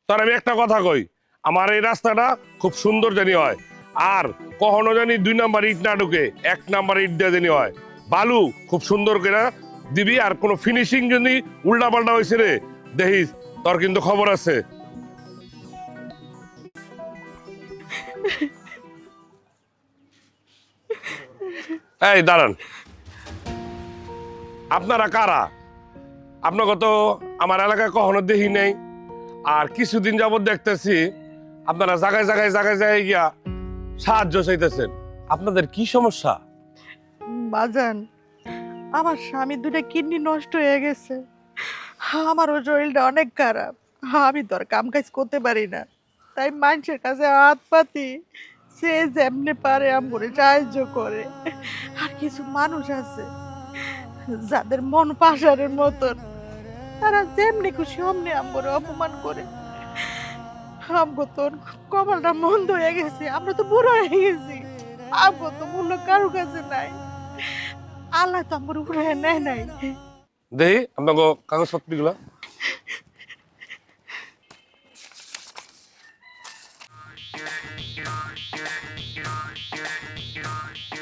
তোর আমি একটা কথা কই, আমার এই রাস্তাটা খুব সুন্দর জানি হয়, আর কখনো জানি 2 নাম্বার ইট না ঢুকে 1 নাম্বার ইট দিয়ে জানি হয়। বালু খুব সুন্দর করে দিবি, আর কোনো ফিনিশিং যদি উল্টা পাল্টা হয়েছে রে দেখিস, তোর কিন্তু খবর আছে। এই দাঁড়ান, আপনারা কারা? আপনাকে তো আমার এলাকায় কখনো দেখি নাই, আর কিছুদিন যাবত দেখতেছি আপনারা জায়গায় জায়গায় জায়গায় জায়গায় গিয়া সাহায্য চাইতেছেন। আপনাদের কি সমস্যা? বাজান, আমার স্বামী দুটো কিডনি নষ্ট হয়ে গেছে। আমারও শরীরটা অনেক খারাপ। আমি তো আর কাম কাজ করতে পারি না, তাই মানুষের কাছে হাত পাতি, সে যেমনি পারে আমরে সাহায্য করে। আর কিছু মানুষ আছে যাদের মন পাষাণের মতন, তারা যেমনি খুশি অমনি আমরে অপমান করে। আমগো তো কপালটা মন্দ হয়ে গেছে, আমরা তো বুড়ো হয়ে গেছি। আমগো তো মূল্য কারো কাছে নাই। আল্লাহ তো আমার উপরে নেয় নাই। দেখি আপনাকে কাগজপত্রগুলো।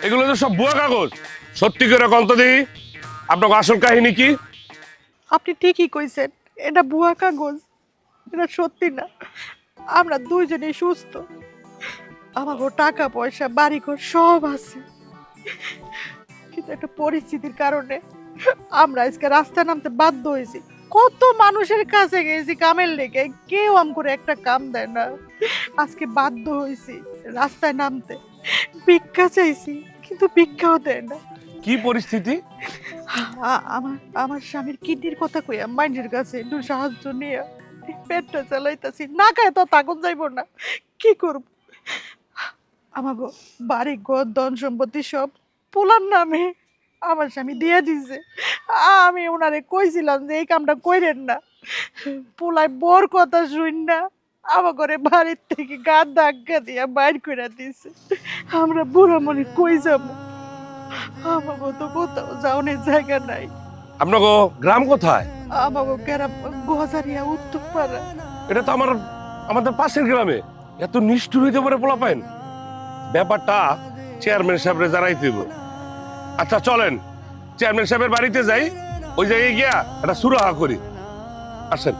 এগুলো তো সব ভুয়া কাগজ। সত্যি করে কন্ত দেখি আপনাকে আসল কাহিনী কি? আপনি ঠিকই কইছেন, এটা ভুয়া কাগজ, এটা সত্যি না। আমরা দুইজনেই সুস্থ, আমাকে টাকা পয়সা বাড়িঘর সব আছে, কিন্তু একটা পরিস্থিতির কারণে আমরা আজকে রাস্তায় নামতে বাধ্য হয়েছি। কত মানুষের কাছে গেছি কামের লেগে, কেউ আম করে একটা কাম দেয় না। আজকে বাধ্য হয়েছি রাস্তায় নামতে, ভিক্ষা চাইছি কিন্তু ভিক্ষাও দেয় না। কি পরিস্থিতি? আমার আমার স্বামীর কিডনির কথা কইয়া মাইন্ডের কাছে একটু সাহায্য নিয়ে পেটটা চালাইতাছি, না খায় তো তাকন যাইব না, কি করব? আমার বাড়ি ঘর ধন সম্পত্তি সব পোলার নামে আমার স্বামী দিয়ে দিছে। আমি ওনারে কইছিলাম যে এই কামটা কইরেন না, পোলায় বোর কথা শুন না আমার ঘরে বাড়ির থেকে গা ধাক্কা দিয়া বাইর করে দিছে। আমরা বুড়া মনে কই যাবো? আমাকে তো কোথাও যাওয়ার জায়গা নাই। আপনাকে গ্রাম কোথায়? আমাকে গ্রাম গজারিয়া উত্তরপাড়া। এটা তো আমাদের পাশের গ্রামে। এত নিষ্ঠুর হইতে পারে পোলা পাইন? ব্যাপারটা চেয়ারম্যান সাহেবরে জানাই দিব। আচ্ছা চলেন চেয়ারম্যান সাহেবের বাড়িতে যাই, ওই জায়গায় গিয়া একটা সুরাহা করি। আসেন।